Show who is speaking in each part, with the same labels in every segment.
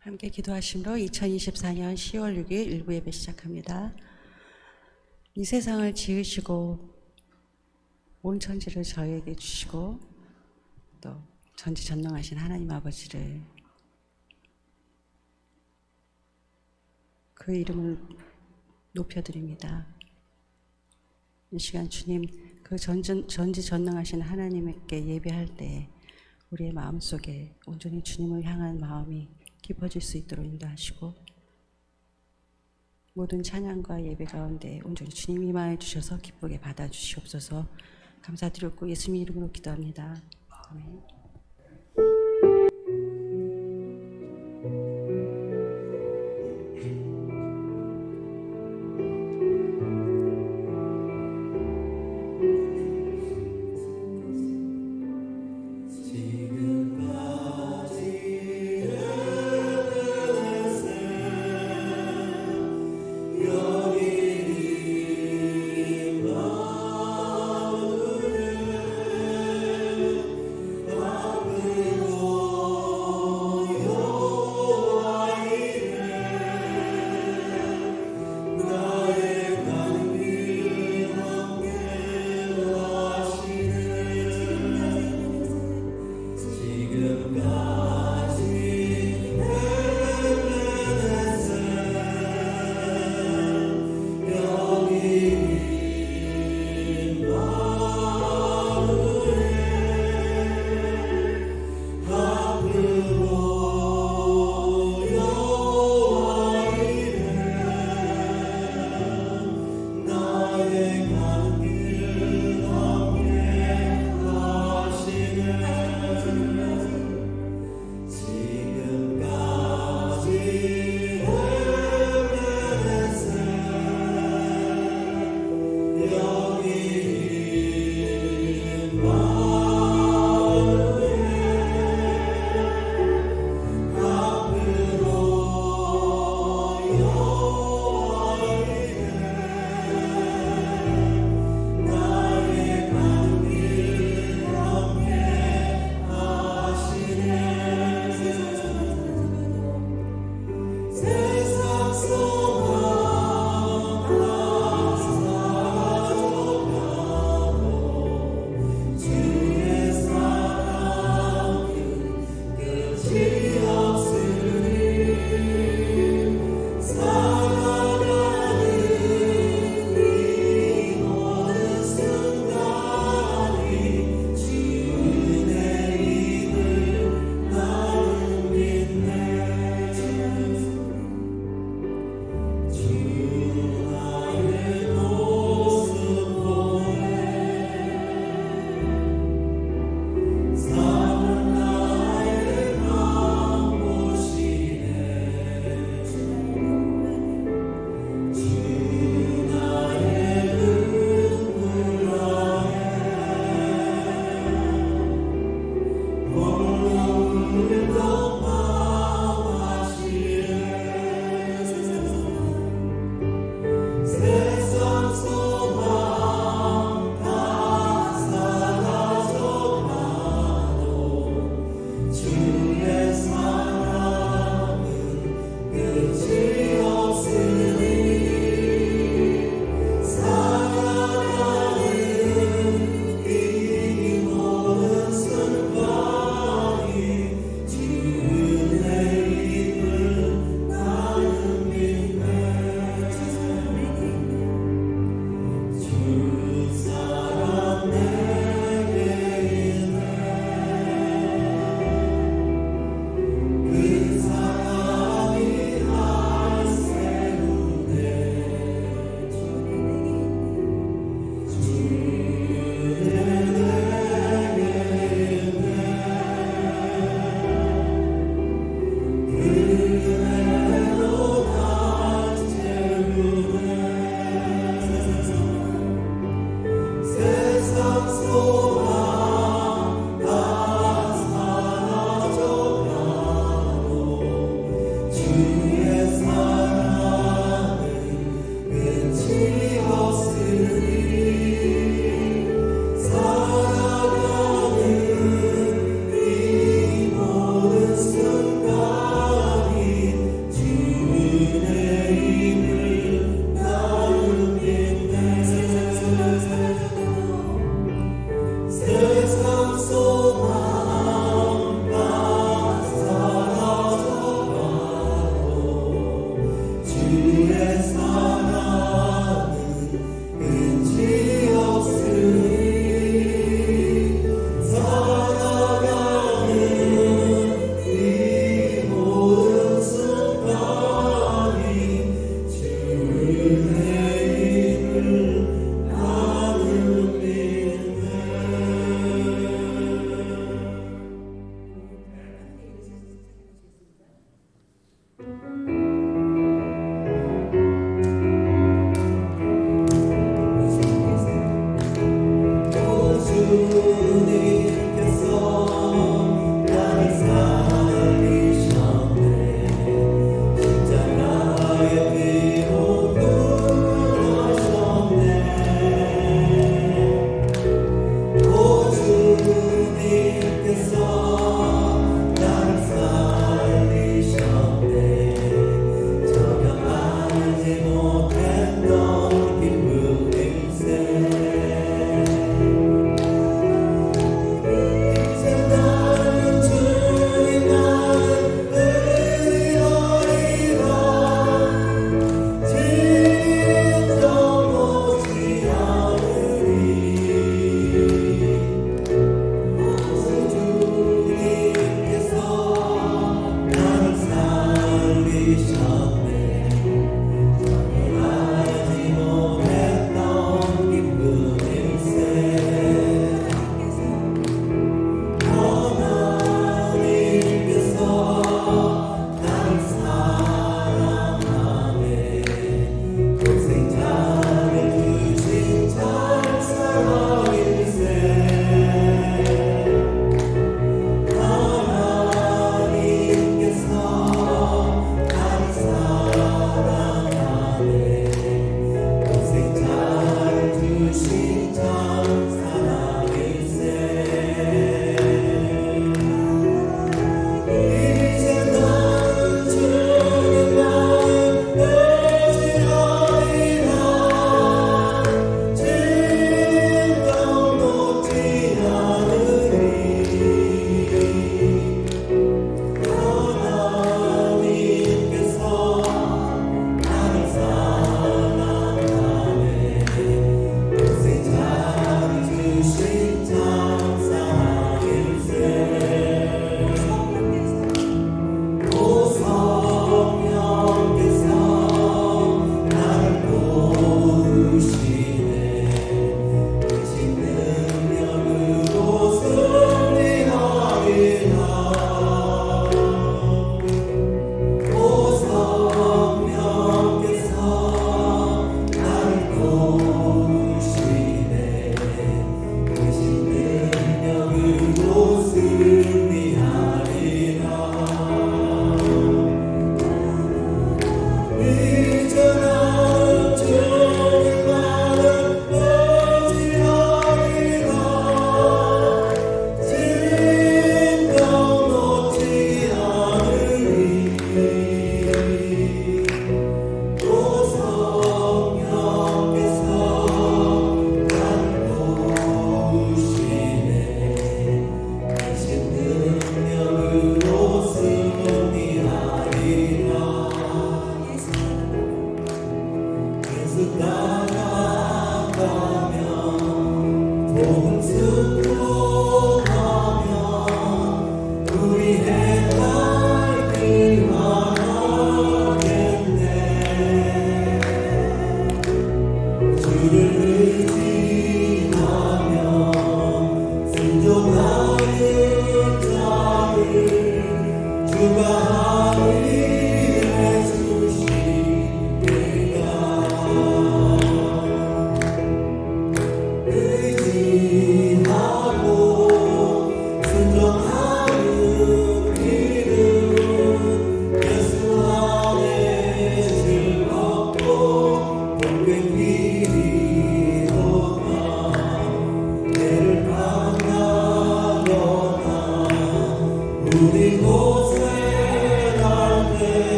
Speaker 1: 함께 기도하심으로 2024년 10월 6일 일부 예배 시작합니다. 이 세상을 지으시고 온 천지를 저희에게 주시고 또 전지전능하신 하나님 아버지를, 그 이름을 높여드립니다. 이 시간 주님, 그 전지전능하신 하나님께 예배할 때 우리의 마음속에 온전히 주님을 향한 마음이 깊어질 수 있도록 인도하시고, 모든 찬양과 예배 가운데 온전히 주님 임하여 주셔서 기쁘게 받아주시옵소서. 감사드렸고 예수님 이름으로 기도합니다. 아멘.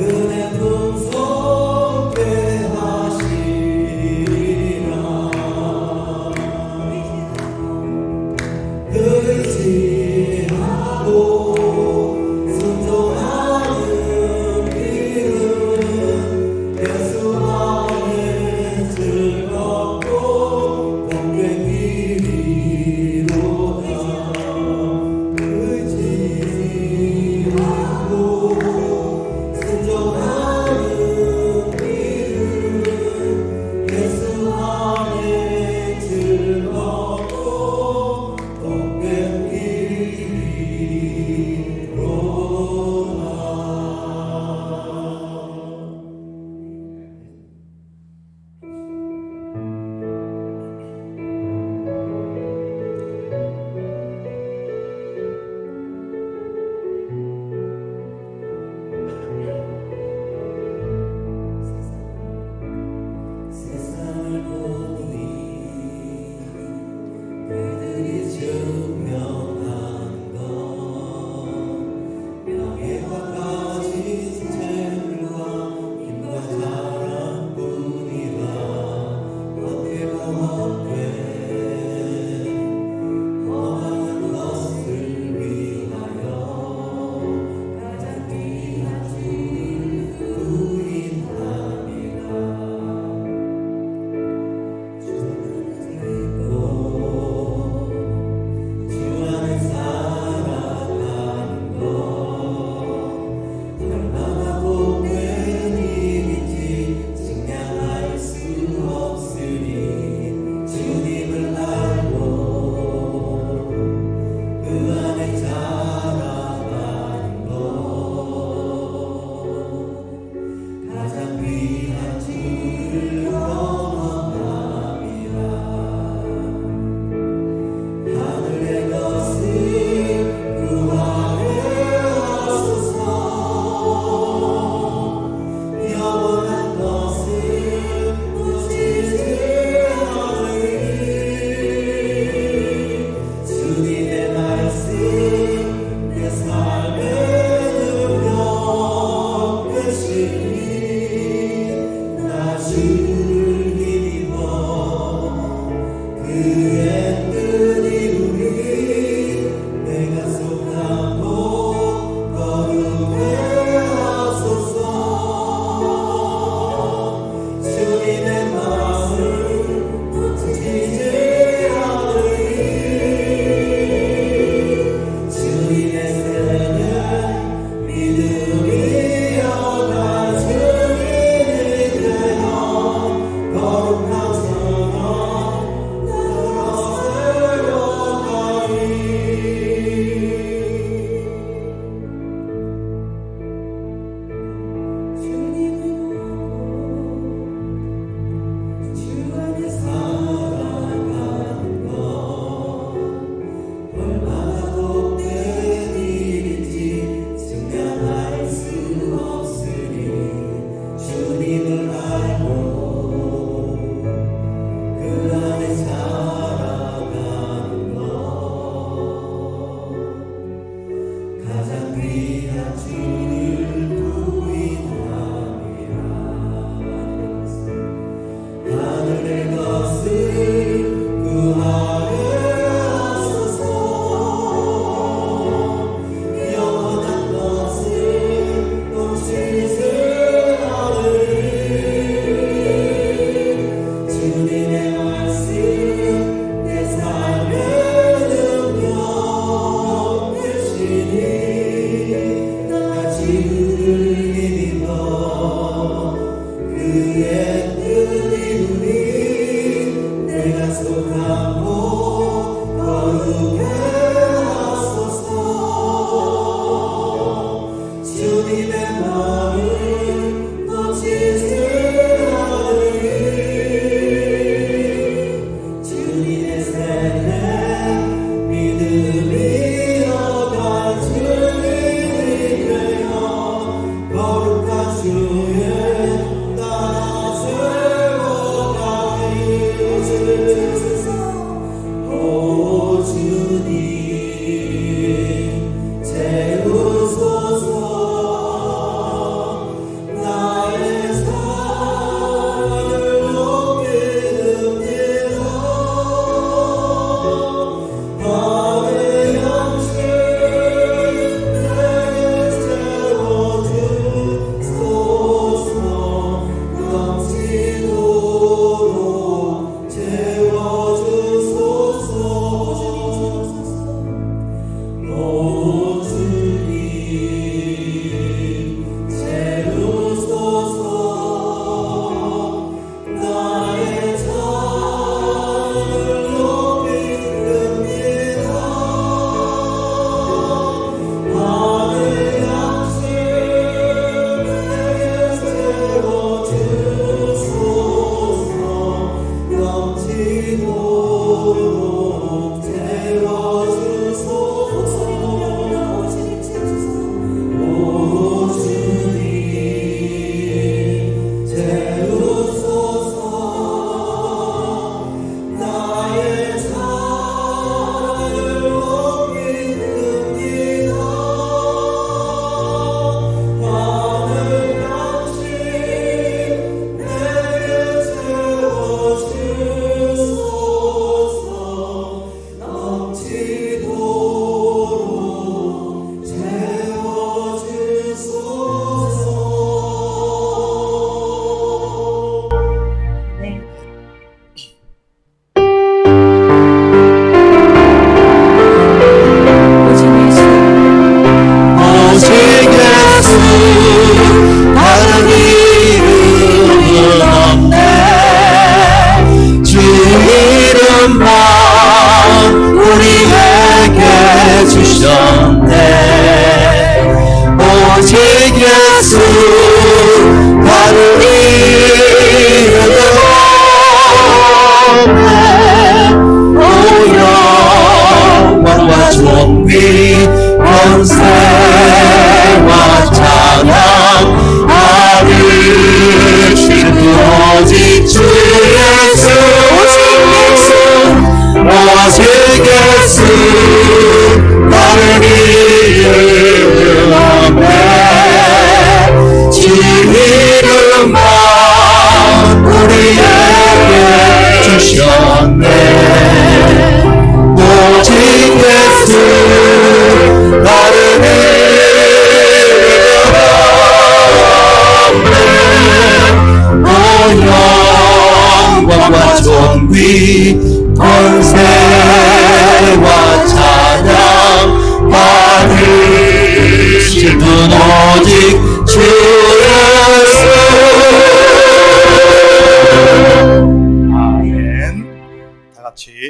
Speaker 2: 은혜 품속 배하시리라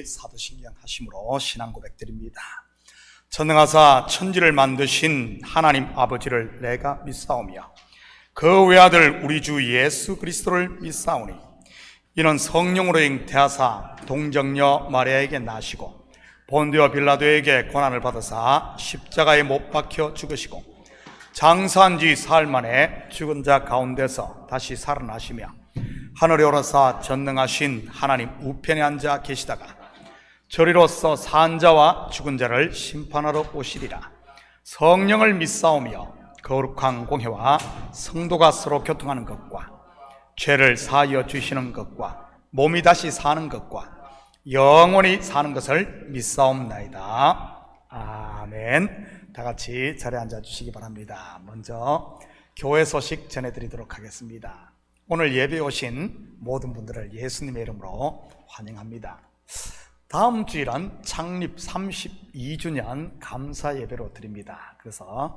Speaker 2: 사도신경 하심으로 신앙 고백드립니다. 전능하사 천지를 만드신 하나님 아버지를 내가 믿사오며 그 외아들 우리 주 예수 그리스도를 믿사오니 이는 성령으로 잉태하사 동정녀 마리아에게 나시고 본디오 빌라도에게 고난을 받으사 십자가에 못 박혀 죽으시고 장사한 지 사흘 만에 죽은 자 가운데서 다시 살아나시며 하늘에 오르사 전능하신 하나님 우편에 앉아 계시다가 저리로서 산 자와 죽은 자를 심판하러 오시리라. 성령을 믿사오며 거룩한 공회와 성도가 서로 교통하는 것과 죄를 사하여 주시는 것과 몸이 다시 사는 것과 영원히 사는 것을 믿사옵나이다. 아멘. 다 같이 자리에 앉아 주시기 바랍니다. 먼저 교회 소식 전해드리도록 하겠습니다. 오늘 예배에 오신 모든 분들을 예수님의 이름으로 환영합니다. 다음 주일은 창립 32주년 감사 예배로 드립니다. 그래서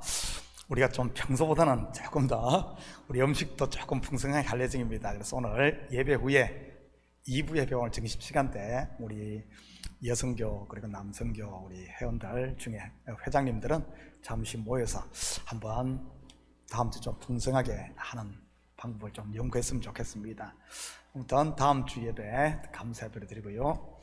Speaker 2: 우리가 좀 평소보다는 조금 더 우리 음식도 조금 풍성하게 할 예정입니다. 그래서 오늘 예배 후에 2부 예배 오늘 정식시간 때 우리 여성교 그리고 남성교 우리 회원들 중에 회장님들은 잠시 모여서 한번 다음 주 좀 풍성하게 하는 방법을 좀 연구했으면 좋겠습니다. 아무튼 다음 주 예배 감사 예배를 드리고요.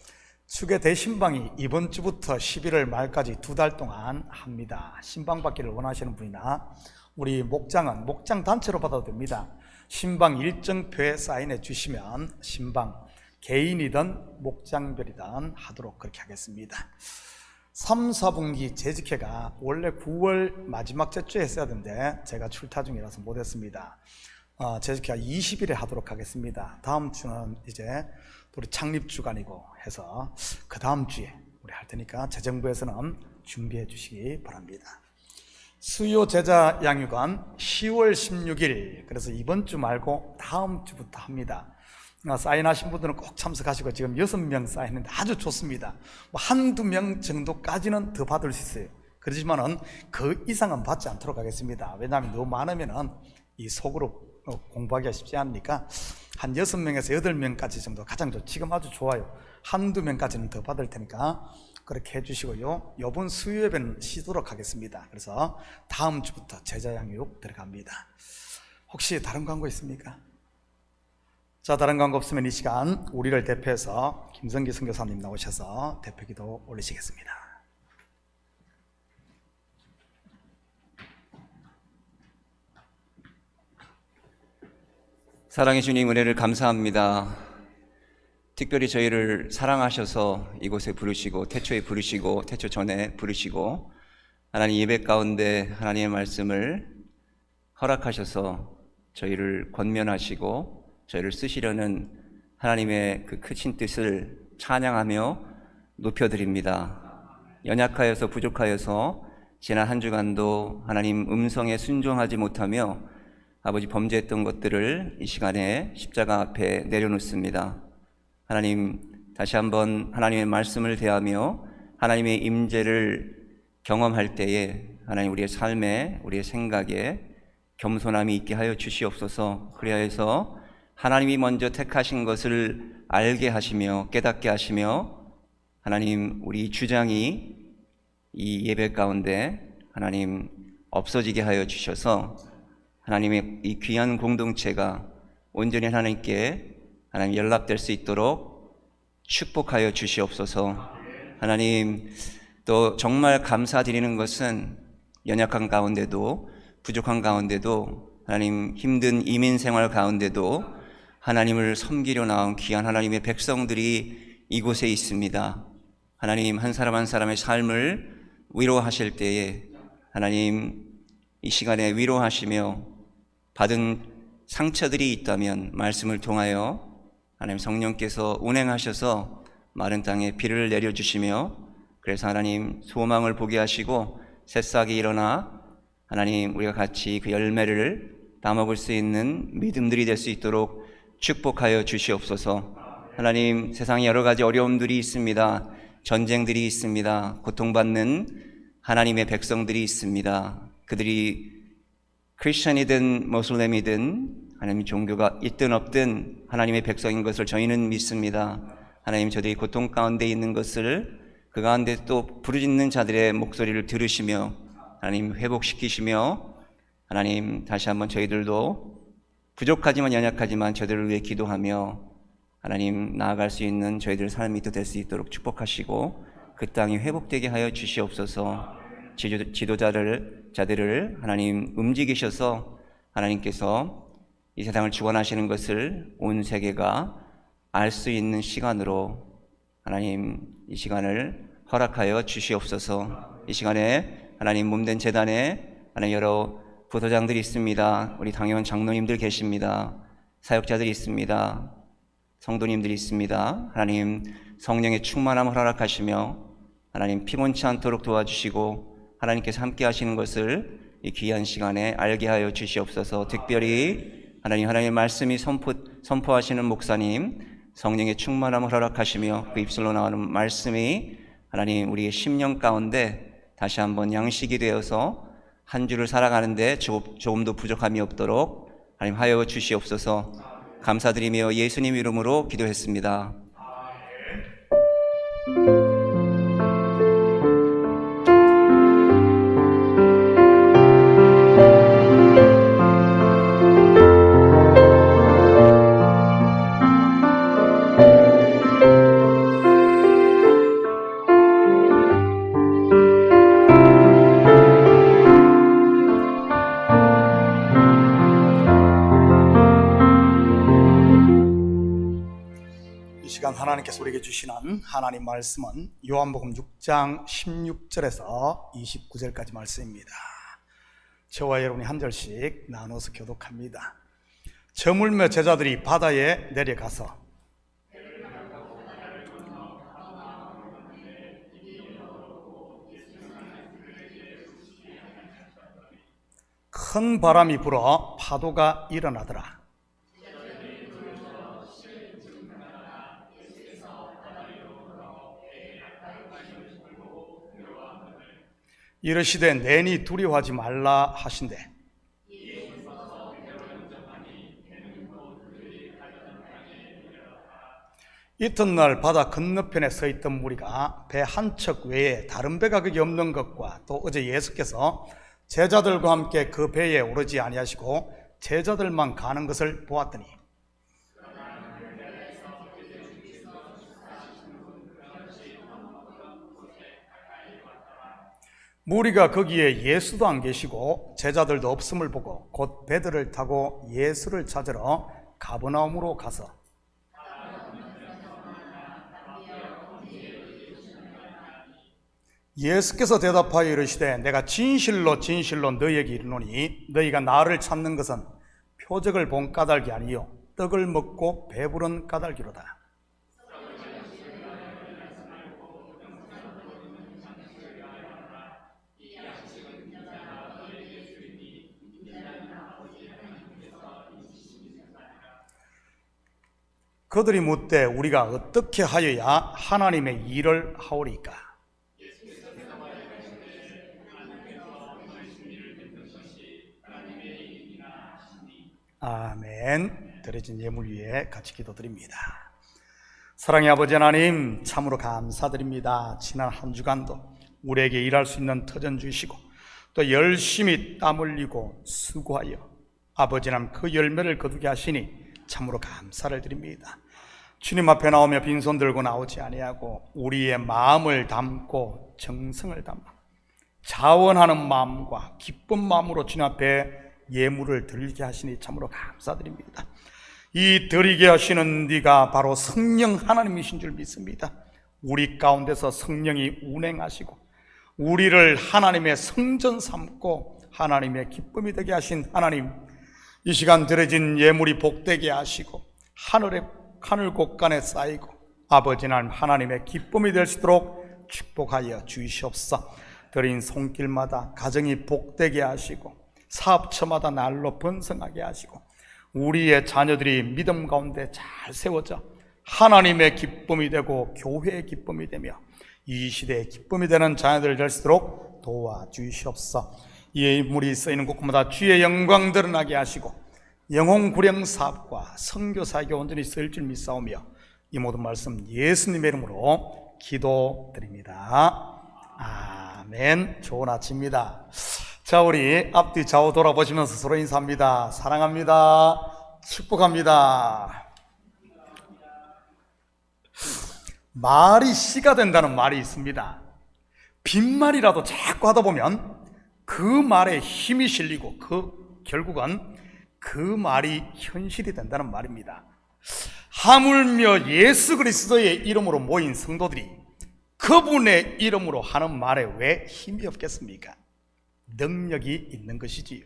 Speaker 2: 축의 대신방이 이번 주부터 11월 말까지 2달 동안 합니다. 신방 받기를 원하시는 분이나 우리 목장은 목장 단체로 받아도 됩니다. 신방 일정표에 사인해 주시면 신방 개인이든 목장별이든 하도록 그렇게 하겠습니다. 3, 4분기 재직회가 원래 9월 마지막 주에 했어야 되는데 제가 출타 중이라서 못했습니다. 재직회가 20일에 하도록 하겠습니다. 다음 주는 이제 우리 창립주간이고 해서 그 다음 주에 우리 할 테니까 재정부에서는 준비해 주시기 바랍니다. 수요 제자 양육은 10월 16일, 그래서 이번 주 말고 다음 주부터 합니다. 사인하신 분들은 꼭 참석하시고 지금 6명 사인했는데 아주 좋습니다. 한두 명 정도까지는 더 받을 수 있어요. 그렇지만은 그 이상은 받지 않도록 하겠습니다. 왜냐하면 너무 많으면은 이 속으로 공부하기가 쉽지 않으니까 한 6명에서 8명까지 정도 가장 좋죠. 지금 아주 좋아요. 한두 명까지는 더 받을 테니까 그렇게 해주시고요. 이번 수요 예배는 쉬도록 하겠습니다. 그래서 다음 주부터 제자 양육 들어갑니다. 혹시 다른 광고 있습니까? 자, 다른 광고 없으면 이 시간 우리를 대표해서 김성기 선교사님 나오셔서 대표기도 올리시겠습니다.
Speaker 3: 사랑의 주님, 은혜를 감사합니다. 특별히 저희를 사랑하셔서 이곳에 부르시고 태초에 부르시고 태초 전에 부르시고 하나님 예배 가운데 하나님의 말씀을 허락하셔서 저희를 권면하시고 저희를 쓰시려는 하나님의 그 크신 뜻을 찬양하며 높여드립니다. 연약하여서 부족하여서 지난 한 주간도 하나님 음성에 순종하지 못하며 아버지 범죄했던 것들을 이 시간에 십자가 앞에 내려놓습니다. 하나님, 다시 한번 하나님의 말씀을 대하며 하나님의 임재를 경험할 때에 하나님 우리의 삶에 우리의 생각에 겸손함이 있게 하여 주시옵소서. 그리하여서 하나님이 먼저 택하신 것을 알게 하시며 깨닫게 하시며 하나님 우리 주장이 이 예배 가운데 하나님 없어지게 하여 주셔서 하나님의 이 귀한 공동체가 온전히 하나님께 하나님 연락될 수 있도록 축복하여 주시옵소서. 하나님, 또 정말 감사드리는 것은 연약한 가운데도 부족한 가운데도 하나님 힘든 이민 생활 가운데도 하나님을 섬기려 나온 귀한 하나님의 백성들이 이곳에 있습니다. 하나님 한 사람 한 사람의 삶을 위로하실 때에 하나님 이 시간에 위로하시며 받은 상처들이 있다면 말씀을 통하여 하나님 성령께서 운행하셔서 마른 땅에 비를 내려주시며 그래서 하나님 소망을 보게 하시고 새싹이 일어나 하나님 우리가 같이 그 열매를 따먹을 수 있는 믿음들이 될 수 있도록 축복하여 주시옵소서. 하나님 세상에 여러 가지 어려움들이 있습니다. 전쟁들이 있습니다. 고통받는 하나님의 백성들이 있습니다. 그들이 크리스천이든 모슬렘이든 하나님 종교가 있든 없든 하나님의 백성인 것을 저희는 믿습니다. 하나님 저들이 고통 가운데 있는 것을 그 가운데 또 부르짖는 자들의 목소리를 들으시며 하나님 회복시키시며 하나님 다시 한번 저희들도 부족하지만 연약하지만 저들을 위해 기도하며 하나님 나아갈 수 있는 저희들 삶이 또 될 수 있도록 축복하시고 그 땅이 회복되게 하여 주시옵소서. 자들을 하나님 움직이셔서 하나님께서 이 세상을 주관하시는 것을 온 세계가 알 수 있는 시간으로 하나님 이 시간을 허락하여 주시옵소서. 이 시간에 하나님 몸된 제단에 하나님 여러 부도장들이 있습니다. 우리 당회원 장로님들 계십니다. 사역자들이 있습니다. 성도님들이 있습니다. 하나님 성령의 충만함을 허락하시며 하나님 피곤치 않도록 도와주시고 하나님께서 함께 하시는 것을 이 귀한 시간에 알게 하여 주시옵소서. 특별히 하나님의 말씀이 선포하시는 목사님 성령의 충만함을 허락하시며 그 입술로 나오는 말씀이 하나님 우리의 심령 가운데 다시 한번 양식이 되어서 한 주를 살아가는데 조금도 부족함이 없도록 하나님 하여 주시옵소서. 감사드리며 예수님 이름으로 기도했습니다.
Speaker 2: 하나님께서 우리에게 주시는 하나님 말씀은 요한복음 6장 16절에서 29절까지 말씀입니다. 저와 여러분이 한 절씩 나눠서 교독합니다. 저물며 제자들이 바다에 내려가서 큰 바람이 불어 파도가 일어나더라. 이르시되 내니 두려워하지 말라 하신대. 이튿날 바다 건너편에 서 있던 무리가 배 한 척 외에 다른 배가 거기 없는 것과 또 어제 예수께서 제자들과 함께 그 배에 오르지 아니하시고 제자들만 가는 것을 보았더니 무리가 거기에 예수도 안 계시고 제자들도 없음을 보고 곧 배들을 타고 예수를 찾으러 가버나움으로 가서 예수께서 대답하여 이르시되 내가 진실로 진실로 너희에게 이르노니 너희가 나를 찾는 것은 표적을 본 까닭이 아니요 떡을 먹고 배부른 까닭이로다. 그들이 묻되 우리가 어떻게 하여야 하나님의 일을 하오리까? 아멘. 드려진 예물 위에 같이 기도드립니다. 사랑의 아버지 하나님, 참으로 감사드립니다. 지난 한 주간도 우리에게 일할 수 있는 터전 주시고 또 열심히 땀 흘리고 수고하여 아버지 하나님 그 열매를 거두게 하시니 참으로 감사를 드립니다. 주님 앞에 나오며 빈손 들고 나오지 아니하고 우리의 마음을 담고 정성을 담아 자원하는 마음과 기쁜 마음으로 주님 앞에 예물을 드리게 하시니 참으로 감사드립니다. 이 드리게 하시는 네가 바로 성령 하나님이신 줄 믿습니다. 우리 가운데서 성령이 운행하시고 우리를 하나님의 성전 삼고 하나님의 기쁨이 되게 하신 하나님, 이 시간 드려진 예물이 복되게 하시고 하늘 곳간에 쌓이고 아버지 하나님의 기쁨이 될 수 있도록 축복하여 주시옵소서. 드린 손길마다 가정이 복되게 하시고 사업처마다 날로 번성하게 하시고 우리의 자녀들이 믿음 가운데 잘 세워져 하나님의 기쁨이 되고 교회의 기쁨이 되며 이 시대의 기쁨이 되는 자녀들 될 수 있도록 도와주시옵소서. 이 예물이 쓰이는 곳마다 주의 영광 드러나게 하시고 영혼 구령 사업과 선교 사역에 온전히 쓰일 줄 믿사오며 이 모든 말씀 예수님의 이름으로 기도드립니다. 아멘. 좋은 아침입니다. 자, 우리 앞뒤 좌우 돌아보시면서 서로 인사합니다. 사랑합니다. 축복합니다. 말이 씨가 된다는 말이 있습니다. 빈말이라도 자꾸 하다 보면 그 말에 힘이 실리고 그 결국은 그 말이 현실이 된다는 말입니다. 하물며 예수 그리스도의 이름으로 모인 성도들이 그분의 이름으로 하는 말에 왜 힘이 없겠습니까? 능력이 있는 것이지요.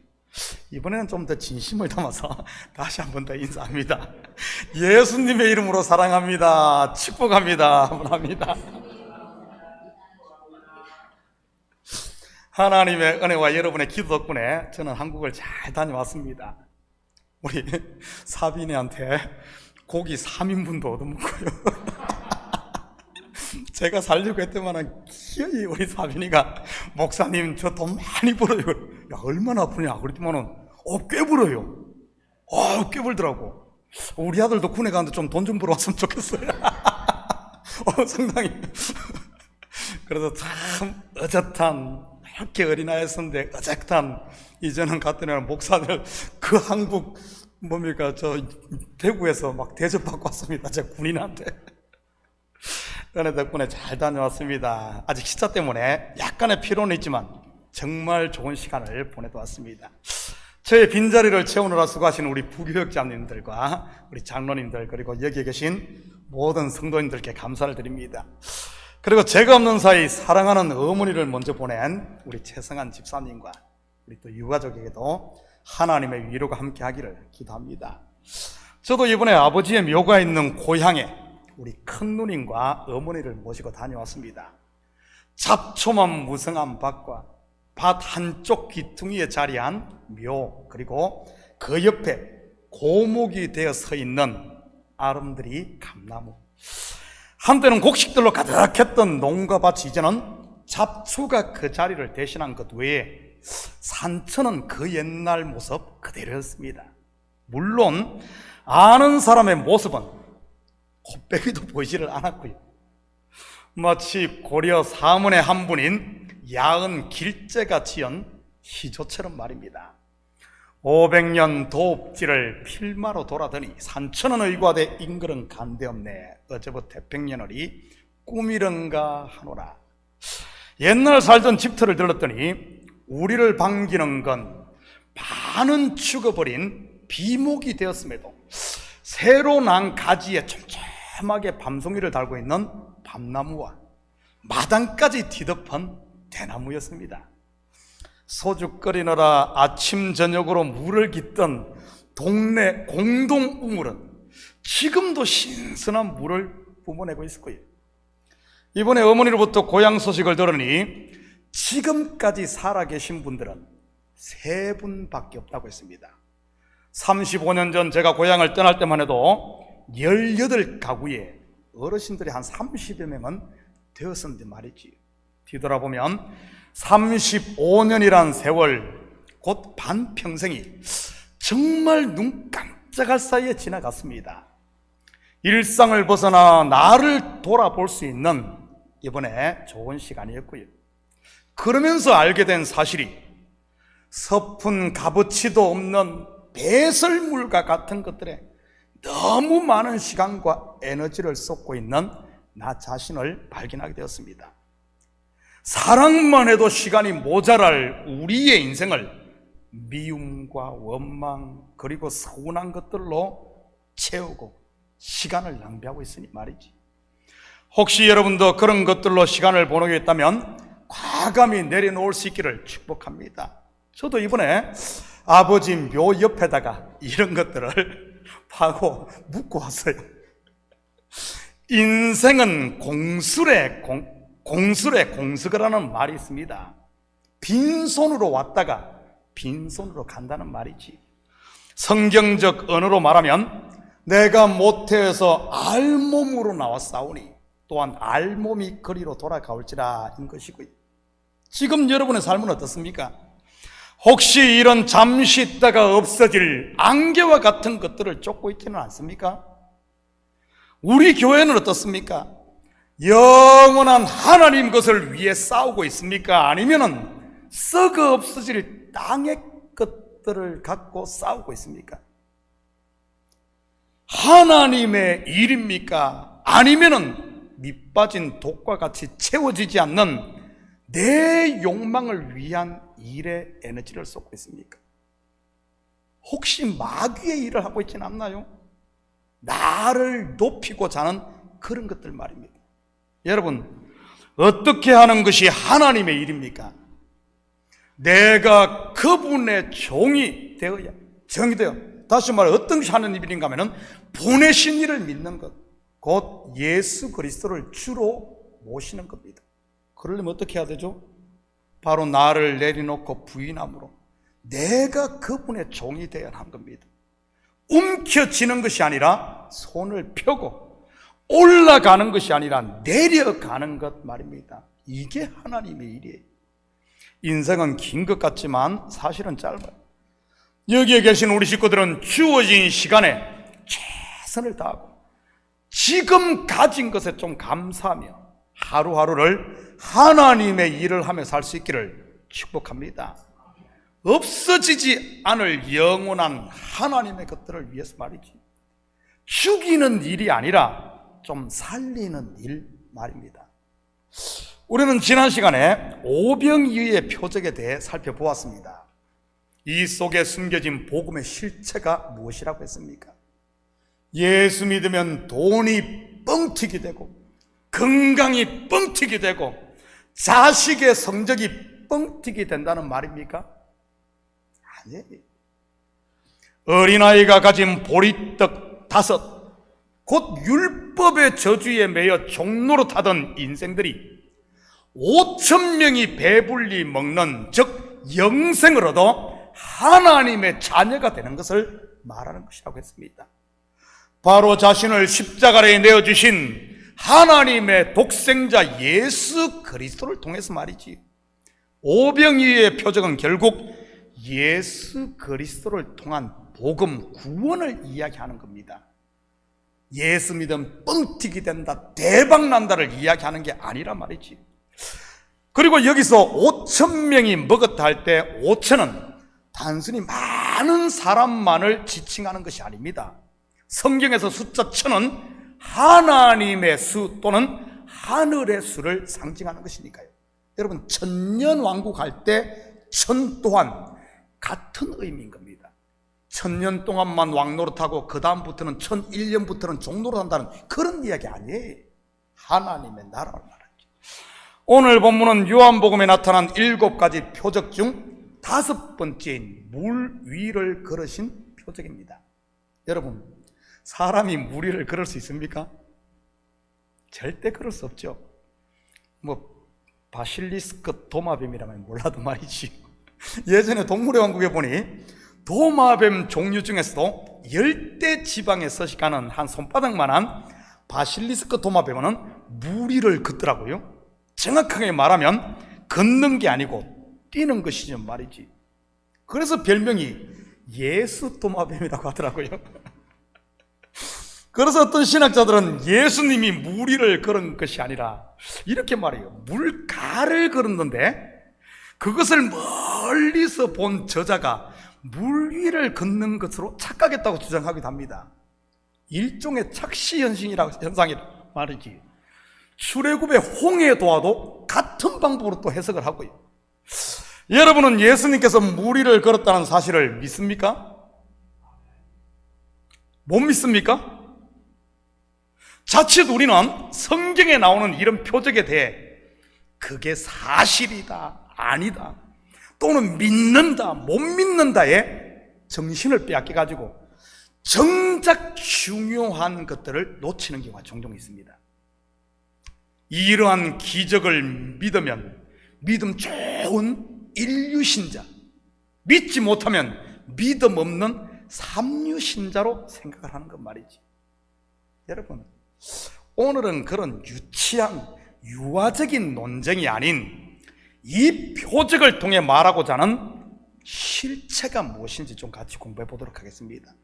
Speaker 2: 이번에는 좀 더 진심을 담아서 다시 한 번 더 인사합니다. 예수님의 이름으로 사랑합니다. 축복합니다. 합니다. 하나님의 은혜와 여러분의 기도 덕분에 저는 한국을 잘 다녀왔습니다. 우리 사빈이한테 고기 3인분도 얻어먹고요. 제가 살려고 했더만 기어이 우리 사빈이가 목사님 저 돈 많이 벌어요. 야, 얼마나 아프냐 그랬더만은 꽤 벌어요. 꽤 벌더라고. 우리 아들도 군에 가는데 좀 돈 좀 벌어왔으면 좋겠어요. 상당히. 그래서 참 어젓한, 이렇게 어린아이였는데 어젓한, 이제는 갔더니 목사들 그 한국 뭡니까 저 대구에서 막 대접받고 왔습니다. 제 군인한테. 은혜 덕분에 잘 다녀왔습니다. 아직 시차 때문에 약간의 피로는 있지만 정말 좋은 시간을 보내도 왔습니다. 저의 빈자리를 채우느라 수고하신 우리 부교육자님들과 우리 장로님들, 그리고 여기에 계신 모든 성도님들께 감사를 드립니다. 그리고 제가 없는 사이 사랑하는 어머니를 먼저 보낸 우리 최성한 집사님과 우리 또 유가족에게도 하나님의 위로가 함께 하기를 기도합니다. 저도 이번에 아버지의 묘가 있는 고향에 우리 큰누님과 어머니를 모시고 다녀왔습니다. 잡초만 무성한 밭과 밭 한쪽 귀퉁이에 자리한 묘, 그리고 그 옆에 고목이 되어 서 있는 아름드리 감나무. 한때는 곡식들로 가득했던 농가밭이 이제는 잡초가 그 자리를 대신한 것 외에 산천은 그 옛날 모습 그대로였습니다. 물론 아는 사람의 모습은 콧배기도 보이지를 않았고요. 마치 고려 사문의 한 분인 야은 길재가 지은 희조처럼 말입니다. 500년 도읍지를 필마로 돌아더니 산천은 의과대 인글은 간대없네. 어제부 태평년월이 꿈이런가 하노라. 옛날 살던 집터를 들렀더니 우리를 반기는 건 반은 죽어버린 비목이 되었음에도 새로 난 가지에 촘촘하게 밤송이를 달고 있는 밤나무와 마당까지 뒤덮은 대나무였습니다. 소주 끓이느라 아침 저녁으로 물을 깃던 동네 공동 우물은 지금도 신선한 물을 뿜어내고 있을 거예요. 이번에 어머니로부터 고향 소식을 들으니 지금까지 살아계신 분들은 3분밖에 없다고 했습니다. 35년 전 제가 고향을 떠날 때만 해도 18가구에 어르신들이 한 30여 명은 되었었는데 말이지. 뒤돌아보면 35년이란 세월, 곧 반평생이 정말 눈 깜짝할 사이에 지나갔습니다. 일상을 벗어나 나를 돌아볼 수 있는 이번에 좋은 시간이었고요. 그러면서 알게 된 사실이 섭은 값어치도 없는 배설물과 같은 것들에 너무 많은 시간과 에너지를 쏟고 있는 나 자신을 발견하게 되었습니다. 사랑만 해도 시간이 모자랄 우리의 인생을 미움과 원망 그리고 서운한 것들로 채우고 시간을 낭비하고 있으니 말이지. 혹시 여러분도 그런 것들로 시간을 보내고 있다면 과감히 내려놓을 수 있기를 축복합니다. 저도 이번에 아버지 묘 옆에다가 이런 것들을 파고 묻고 왔어요. 인생은 공술의 공석이라는 말이 있습니다. 빈손으로 왔다가 빈손으로 간다는 말이지. 성경적 언어로 말하면 내가 모태에서 알몸으로 나왔사오니 또한 알몸이 거리로 돌아가올지라 인 것이고요. 지금 여러분의 삶은 어떻습니까? 혹시 이런 잠시 있다가 없어질 안개와 같은 것들을 쫓고 있지는 않습니까? 우리 교회는 어떻습니까? 영원한 하나님 것을 위해 싸우고 있습니까? 아니면은 썩어 없어질 땅의 것들을 갖고 싸우고 있습니까? 하나님의 일입니까? 아니면은 밑빠진 독과 같이 채워지지 않는 내 욕망을 위한 일에 에너지를 쏟고 있습니까? 혹시 마귀의 일을 하고 있지는 않나요? 나를 높이고자 하는 그런 것들 말입니다. 여러분, 어떻게 하는 것이 하나님의 일입니까? 내가 그분의 종이 되어야, 정이 되어, 다시 말해 어떤 것이 하는 일인가 하면 보내신 이를 믿는 것, 곧 예수 그리스도를 주로 모시는 겁니다. 그러려면 어떻게 해야 되죠? 바로 나를 내려놓고 부인함으로 내가 그분의 종이 되어야 하는 겁니다. 움켜쥐는 것이 아니라 손을 펴고 올라가는 것이 아니라 내려가는 것 말입니다. 이게 하나님의 일이에요. 인생은 긴 것 같지만 사실은 짧아요. 여기에 계신 우리 식구들은 주어진 시간에 최선을 다하고 지금 가진 것에 좀 감사하며 하루하루를 하나님의 일을 하며 살 수 있기를 축복합니다. 없어지지 않을 영원한 하나님의 것들을 위해서 말이지, 죽이는 일이 아니라 좀 살리는 일 말입니다. 우리는 지난 시간에 오병이어의 표적에 대해 살펴보았습니다. 이 속에 숨겨진 복음의 실체가 무엇이라고 했습니까? 예수 믿으면 돈이 뻥튀기 되고 건강이 뻥튀기 되고 자식의 성적이 뻥튀기 된다는 말입니까? 아니에요. 어린아이가 가진 보리떡 5, 곧 율법의 저주에 매여 종로로 타던 인생들이 5,000명이 배불리 먹는, 즉 영생을 얻어 하나님의 자녀가 되는 것을 말하는 것이라고 했습니다. 바로 자신을 십자가에 내어주신 하나님의 독생자 예수 그리스도를 통해서 말이지, 오병이어의 표적은 결국 예수 그리스도를 통한 복음, 구원을 이야기하는 겁니다. 예수 믿으면 뻥튀기 된다, 대박 난다를 이야기하는 게 아니란 말이지. 그리고 여기서 5,000명이 먹었다 할 때 5,000은 단순히 많은 사람만을 지칭하는 것이 아닙니다. 성경에서 숫자 1,000은 하나님의 수 또는 하늘의 수를 상징하는 것이니까요. 여러분, 천년왕국 할 때 1,000 또한 같은 의미인 겁니다. 1,000년 동안만 왕노릇하고 그 다음부터는 1,001년부터는 종노릇한다는 그런 이야기 아니에요. 하나님의 나라를 말하죠. 오늘 본문은 요한복음에 나타난 7가지 표적 중 5번째인 물 위를 걸으신 표적입니다. 여러분, 사람이 물 위를 걸을 수 있습니까? 절대 걸을 수 없죠. 바실리스크 도마뱀이라면 몰라도 말이지, 예전에 동물의 왕국에 보니 도마뱀 종류 중에서도 열대 지방에 서식하는 한 손바닥만한 바실리스크 도마뱀은 물 위를 걷더라고요. 정확하게 말하면 걷는 게 아니고 뛰는 것이죠 말이지. 그래서 별명이 예수 도마뱀이라고 하더라고요. 그래서 어떤 신학자들은 예수님이 물 위를 걸은 것이 아니라 이렇게 말해요. 물가를 걸었는데 그것을 멀리서 본 저자가 물 위를 걷는 것으로 착각했다고 주장하기도 합니다. 일종의 착시 현상이라고 말이지. 출애굽의 홍해도와도 같은 방법으로 또 해석을 하고요. 여러분은 예수님께서 물 위를 걸었다는 사실을 믿습니까? 못 믿습니까? 자칫 우리는 성경에 나오는 이런 표적에 대해 그게 사실이다, 아니다, 또는 믿는다, 못 믿는다에 정신을 빼앗겨가지고 정작 중요한 것들을 놓치는 경우가 종종 있습니다. 이러한 기적을 믿으면 믿음 좋은 인류신자, 믿지 못하면 믿음 없는 삼류신자로 생각을 하는 것 말이지. 여러분, 오늘은 그런 유치한 유아적인 논쟁이 아닌 이 표적을 통해 말하고자 하는 실체가 무엇인지 좀 같이 공부해 보도록 하겠습니다.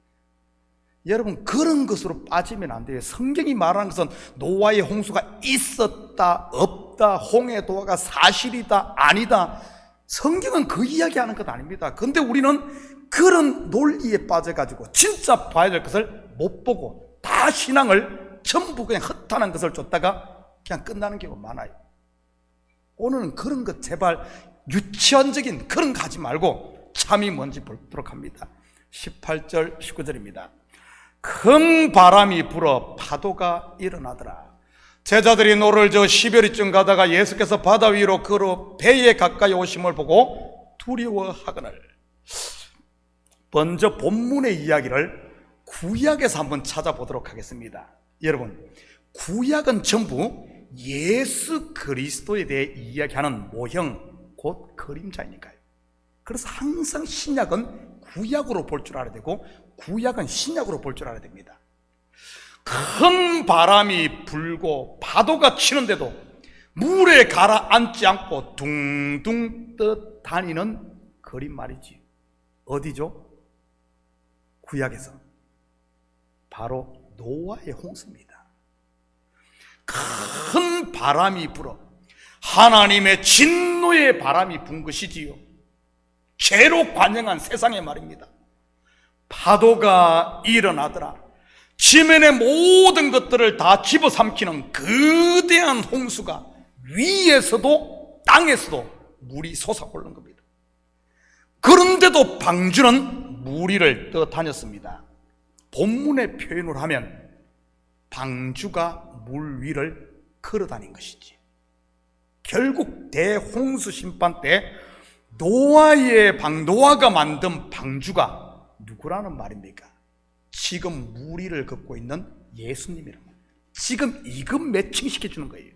Speaker 2: 여러분, 그런 것으로 빠지면 안 돼요. 성경이 말하는 것은 노아의 홍수가 있었다, 없다, 홍해도가 사실이다, 아니다, 성경은 그 이야기하는 것 아닙니다. 그런데 우리는 그런 논리에 빠져가지고 진짜 봐야 될 것을 못 보고 다 신앙을 전부 그냥 허탄한 것을 줬다가 그냥 끝나는 경우가 많아요. 오늘은 그런 것 제발 유치원적인 그런 거 하지 말고 참이 뭔지 보도록 합니다. 18절 19절입니다. 큰 바람이 불어 파도가 일어나더라. 제자들이 노를 저 10여리쯤 가다가 예수께서 바다 위로 걸어 배에 가까이 오심을 보고 두려워하거늘. 먼저 본문의 이야기를 구약에서 한번 찾아보도록 하겠습니다. 여러분, 구약은 전부 예수 그리스도에 대해 이야기하는 모형, 곧 그림자이니까요. 그래서 항상 신약은 구약으로 볼 줄 알아야 되고 구약은 신약으로 볼 줄 알아야 됩니다. 큰 바람이 불고 파도가 치는데도 물에 가라앉지 않고 둥둥 떠 다니는 그림 말이지. 어디죠? 구약에서 바로 노아의 홍수입니다. 큰 바람이 불어 하나님의 진노의 바람이 분 것이지요. 죄로 관영한 세상의 말입니다. 파도가 일어나더라. 지면의 모든 것들을 다 집어삼키는 거대한 홍수가 위에서도 땅에서도 물이 솟아오르는 겁니다. 그런데도 방주는 물 위를 떠다녔습니다. 본문의 표현을 하면 방주가 물 위를 걸어다닌 것이지. 결국 대홍수 심판 때 노아가 만든 방주가 누구라는 말입니까? 지금 물 위를 걷고 있는 예수님이란 말이에요. 지금 이것 매칭시켜 주는 거예요.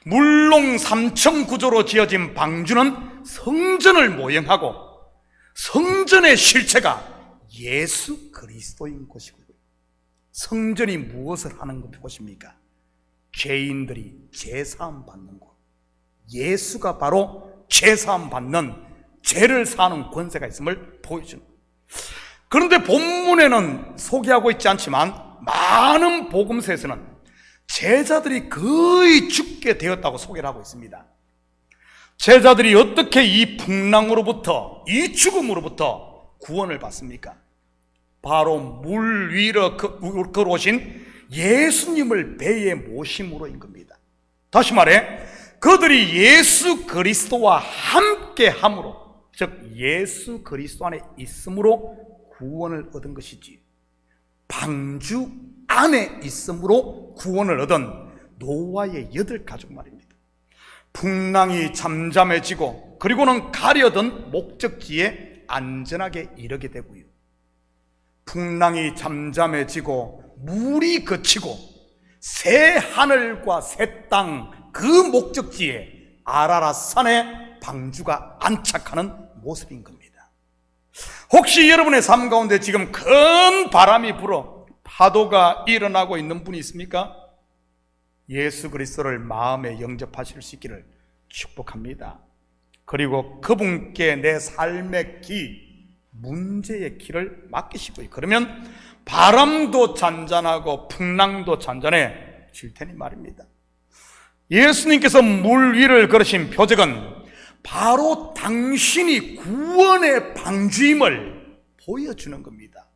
Speaker 2: 물론 3층 구조로 지어진 방주는 성전을 모형하고 성전의 실체가 예수 그리스도인 곳이고요. 성전이 무엇을 하는 곳입니까? 죄인들이 제사함 받는 곳. 예수가 바로 제사함 받는, 죄를 사는 권세가 있음을 보여주는 거예요. 그런데 본문에는 소개하고 있지 않지만 많은 복음서에서는 제자들이 거의 죽게 되었다고 소개를 하고 있습니다. 제자들이 어떻게 이 풍랑으로부터, 이 죽음으로부터 구원을 받습니까? 바로 물 위로 걸어오신 예수님을 배에 모심으로인 겁니다. 다시 말해 그들이 예수 그리스도와 함께 함으로, 즉 예수 그리스도 안에 있음으로 구원을 얻은 것이지, 방주 안에 있음으로 구원을 얻은 노아의 8가족 말입니다. 풍랑이 잠잠해지고 그리고는 가려던 목적지에 안전하게 이르게 되고요. 풍랑이 잠잠해지고 물이 그치고 새 하늘과 새 땅, 그 목적지에 아라랏 산에 방주가 안착하는 모습인 겁니다. 혹시 여러분의 삶 가운데 지금 큰 바람이 불어 파도가 일어나고 있는 분이 있습니까? 예수 그리스도를 마음에 영접하실 수 있기를 축복합니다. 그리고 그분께 내 삶의 길, 문제의 길을 맡기시고요. 그러면 바람도 잔잔하고 풍랑도 잔잔해질 테니 말입니다. 예수님께서 물 위를 걸으신 표적은 바로 당신이 구원의 방주임을 보여주는 겁니다.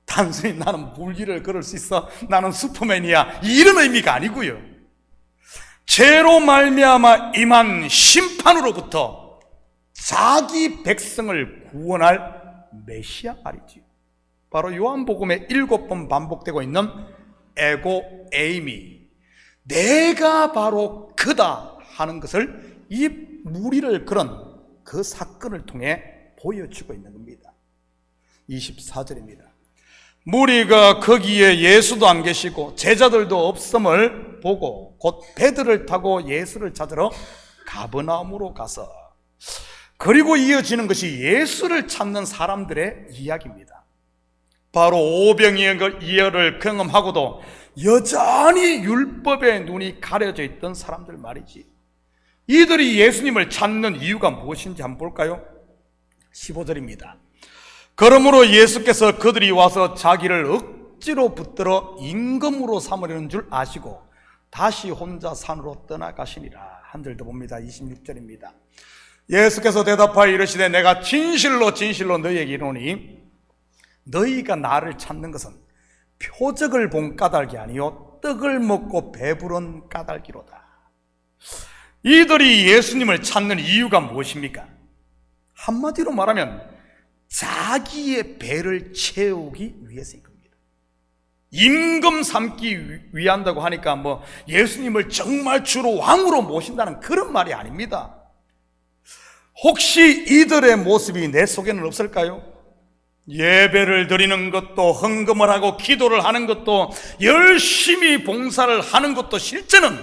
Speaker 2: 단순히 나는 물 위를 걸을 수 있어, 나는 슈퍼맨이야, 이런 의미가 아니고요. 죄로 말미암아 임한 심판으로부터 자기 백성을 구원할 메시아 말이지요. 바로 요한복음에 7번 반복되고 있는 에고 에이미, 내가 바로 그다 하는 것을 이 무리를 걸은 그 사건을 통해 보여주고 있는 겁니다. 24절입니다. 무리가 거기에 예수도 안 계시고 제자들도 없음을 보고 곧 배들을 타고 예수를 찾으러 가버나움으로 가서, 그리고 이어지는 것이 예수를 찾는 사람들의 이야기입니다. 바로 오병이어를 경험하고도 여전히 율법의 눈이 가려져 있던 사람들 말이지. 이들이 예수님을 찾는 이유가 무엇인지 한번 볼까요? 15절입니다. 그러므로 예수께서 그들이 와서 자기를 억지로 붙들어 임금으로 삼으려는 줄 아시고 다시 혼자 산으로 떠나가시니라. 한 절 더 봅니다. 26절입니다. 예수께서 대답하여 이르시되 내가 진실로 진실로 너희에게 이르노니 너희가 나를 찾는 것은 표적을 본 까닭이 아니요 떡을 먹고 배부른 까닭이로다. 이들이 예수님을 찾는 이유가 무엇입니까? 한마디로 말하면 자기의 배를 채우기 위해서인 겁니다. 임금 삼기 위한다고 하니까 뭐 예수님을 정말 주로 왕으로 모신다는 그런 말이 아닙니다. 혹시 이들의 모습이 내 속에는 없을까요? 예배를 드리는 것도, 헌금을 하고 기도를 하는 것도, 열심히 봉사를 하는 것도 실제는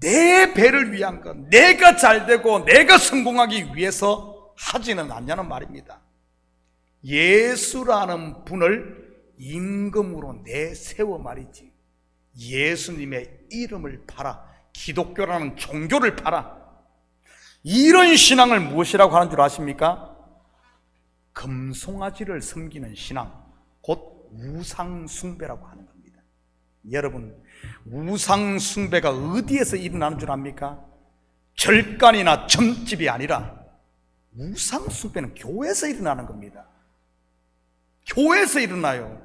Speaker 2: 내 배를 위한 것, 내가 잘되고 내가 성공하기 위해서 하지는 않냐는 말입니다. 예수라는 분을 임금으로 내세워 말이지, 예수님의 이름을 팔아, 기독교라는 종교를 팔아, 이런 신앙을 무엇이라고 하는 줄 아십니까? 금송아지를 섬기는 신앙, 곧 우상숭배라고 하는 겁니다. 여러분, 우상숭배가 어디에서 일어나는 줄 압니까? 절간이나 점집이 아니라 우상숭배는 교회에서 일어나는 겁니다. 교회에서 일어나요.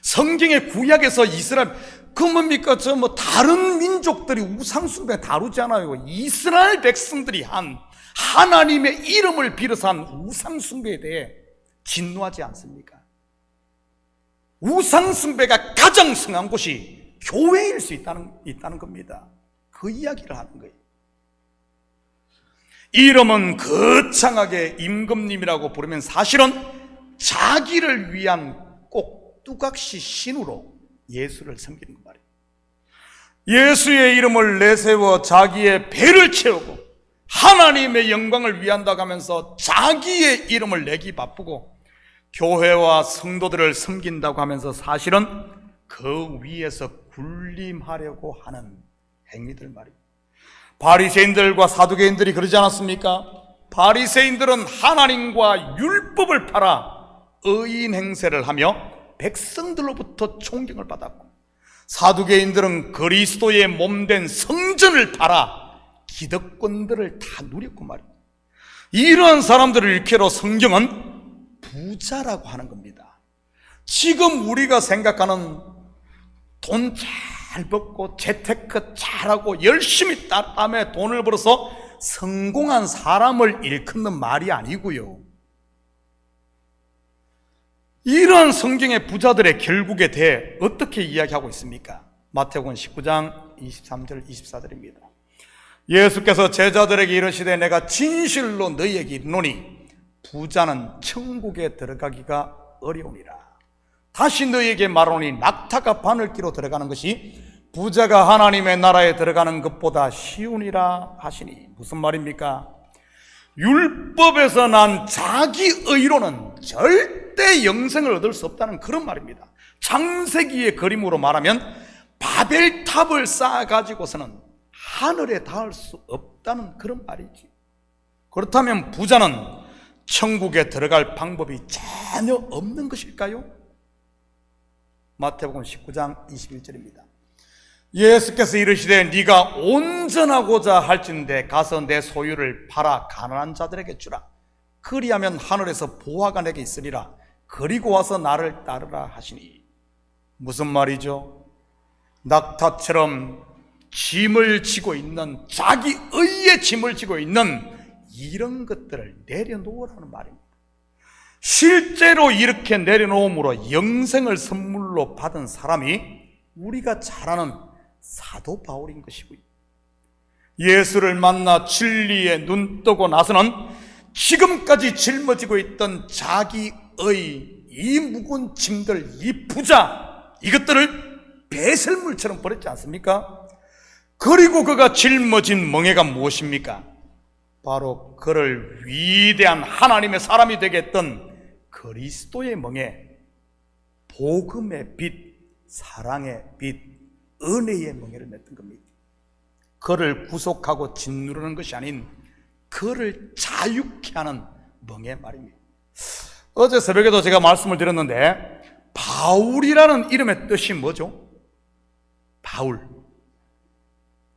Speaker 2: 성경의 구약에서 이스라엘, 그 뭡니까? 다른 민족들이 우상숭배 다루잖아요. 이스라엘 백성들이 한 하나님의 이름을 빌어서 한 우상숭배에 대해 진노하지 않습니까? 우상숭배가 가장 성한 곳이 교회일 수 있다는 겁니다. 그 이야기를 하는 거예요. 이름은 거창하게 임금님이라고 부르면 사실은 자기를 위한 꼭두각시 신으로 예수를 섬기는 말이에요. 예수의 이름을 내세워 자기의 배를 채우고 하나님의 영광을 위한다고 하면서 자기의 이름을 내기 바쁘고, 교회와 성도들을 섬긴다고 하면서 사실은 그 위에서 군림하려고 하는 행위들 말이에요. 바리새인들과 사두개인들이 그러지 않았습니까? 바리새인들은 하나님과 율법을 팔아 의인 행세를 하며 백성들로부터 존경을 받았고, 사두개인들은 그리스도의 몸된 성전을 팔아 기득권들을 다 누렸고 말이에요. 이러한 사람들을 일깨로 성경은 부자라고 하는 겁니다. 지금 우리가 생각하는 돈 잘 벌고 재테크 잘하고 열심히 땀에 돈을 벌어서 성공한 사람을 일컫는 말이 아니고요, 이런 성경의 부자들의 결국에 대해 어떻게 이야기하고 있습니까? 마태복음 19장 23절 24절입니다. 예수께서 제자들에게 이르시되 내가 진실로 너희에게 이르노니 부자는 천국에 들어가기가 어려우니라. 다시 너희에게 말하노니 낙타가 바늘기로 들어가는 것이 부자가 하나님의 나라에 들어가는 것보다 쉬우니라 하시니. 무슨 말입니까? 율법에서 난 자기 의로는 절대 영생을 얻을 수 없다는 그런 말입니다. 창세기의 그림으로 말하면 바벨탑을 쌓아가지고서는 하늘에 닿을 수 없다는 그런 말이지. 그렇다면 부자는 천국에 들어갈 방법이 전혀 없는 것일까요? 마태복음 19장 21절입니다. 예수께서 이르시되 네가 온전하고자 할진대 가서 내 소유를 팔아 가난한 자들에게 주라. 그리하면 하늘에서 보화가 내게 있으리라. 그리고 와서 나를 따르라 하시니. 무슨 말이죠? 낙타처럼 짐을 지고 있는, 자기 의의 짐을 지고 있는 이런 것들을 내려놓으라는 말입니다. 실제로 이렇게 내려놓음으로 영생을 선물로 받은 사람이 우리가 잘 아는 사도 바울인 것이고요, 예수를 만나 진리에 눈뜨고 나서는 지금까지 짊어지고 있던 자기의 이 무거운 짐들, 이 부자, 이것들을 배설물처럼 버렸지 않습니까? 그리고 그가 짊어진 멍에가 무엇입니까? 바로 그를 위대한 하나님의 사람이 되게 했던 그리스도의 멍에, 복음의 빛, 사랑의 빛, 은혜의 멍에를 맺던 겁니다. 그를 구속하고 짓누르는 것이 아닌 그를 자유케 하는 멍에 말입니다. 어제 새벽에도 제가 말씀을 드렸는데, 바울이라는 이름의 뜻이 뭐죠? 바울,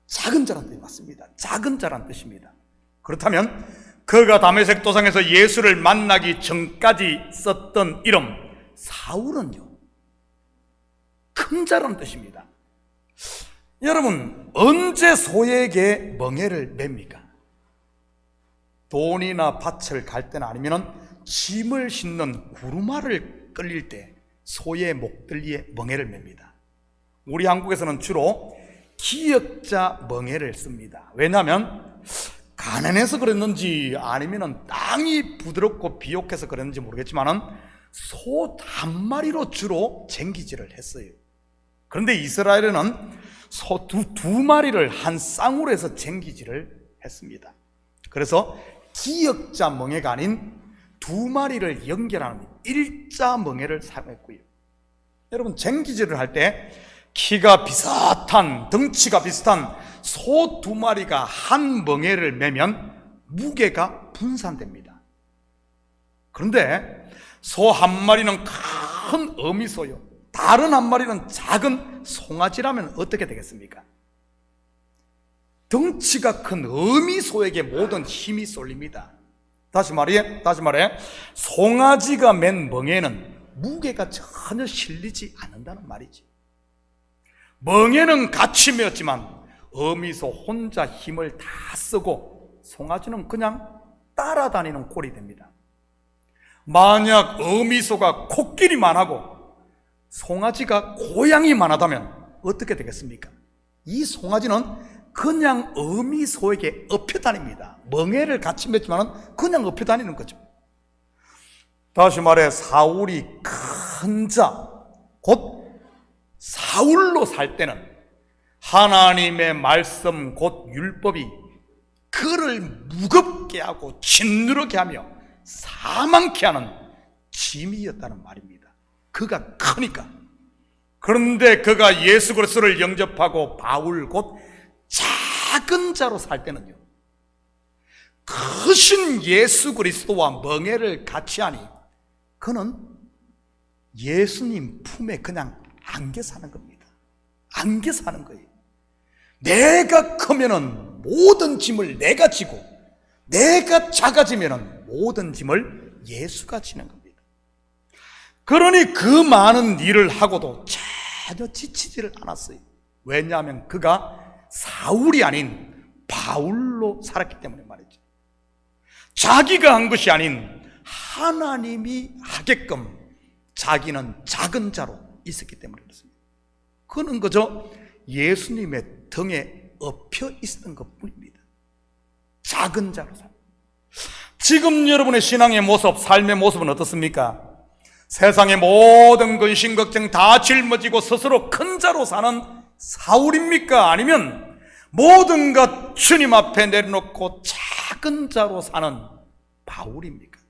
Speaker 2: 작은 자란 뜻이 맞습니다. 작은 자란 뜻입니다. 그렇다면 그가 다메섹 도상에서 예수를 만나기 전까지 썼던 이름 사울은요, 큰 자란 뜻입니다. 여러분, 언제 소에게 멍에를 맵니까? 돈이나 밭을 갈 때는, 아니면 짐을 싣는 구루마를 끌릴 때 소의 목덜리에 멍에를 맵니다. 우리 한국에서는 주로 기역자 멍에를 씁니다. 왜냐하면 가난해서 그랬는지 아니면 땅이 부드럽고 비옥해서 그랬는지 모르겠지만은 소 한 마리로 주로 쟁기질을 했어요. 그런데 이스라엘에는 소 두 마리를 한 쌍으로 해서 쟁기질을 했습니다. 그래서 기역자 멍에가 아닌 두 마리를 연결하는 일자 멍에를 사용했고요. 여러분, 쟁기질을 할 때 키가 비슷한, 덩치가 비슷한 소 두 마리가 한 멍에를 매면 무게가 분산됩니다. 그런데 소 한 마리는 큰 어미소요, 다른 한 마리는 작은 송아지라면 어떻게 되겠습니까? 덩치가 큰 어미소에게 모든 힘이 쏠립니다. 다시 말해 송아지가 맨 멍에는 무게가 전혀 실리지 않는다는 말이지. 멍에는 같이 메었지만 어미소 혼자 힘을 다 쓰고 송아지는 그냥 따라다니는 꼴이 됩니다. 만약 어미소가 코끼리만 하고 송아지가 고양이만 하다면 어떻게 되겠습니까? 이 송아지는 그냥 어미소에게 엎혀 다닙니다. 멍에를 같이 맺지만 그냥 엎혀 다니는 거죠. 다시 말해 사울이 큰 자, 곧 사울로 살 때는 하나님의 말씀 곧 율법이 그를 무겁게 하고 짓누르게 하며 사망케 하는 짐이었다는 말입니다. 그가 크니까. 그런데 그가 예수 그리스도를 영접하고 바울 곧 작은 자로 살 때는요, 크신 예수 그리스도와 멍에를 같이 하니 그는 예수님 품에 그냥 안겨 사는 겁니다. 안겨 사는 거예요. 내가 크면은 모든 짐을 내가 지고 내가 작아지면은 모든 짐을 예수가 지는 겁니다. 그러니 그 많은 일을 하고도 전혀 지치지를 않았어요. 왜냐하면 그가 사울이 아닌 바울로 살았기 때문에 말이죠. 자기가 한 것이 아닌 하나님이 하게끔 자기는 작은 자로 있었기 때문에 그렇습니다. 그는 그저 예수님의 등에 엎혀 있었던 것뿐입니다. 작은 자로 살고. 지금 여러분의 신앙의 모습, 삶의 모습은 어떻습니까? 세상의 모든 근심 걱정 다 짊어지고 스스로 큰 자로 사는 사울입니까? 아니면 모든 것 주님 앞에 내려놓고 작은 자로 사는 바울입니까?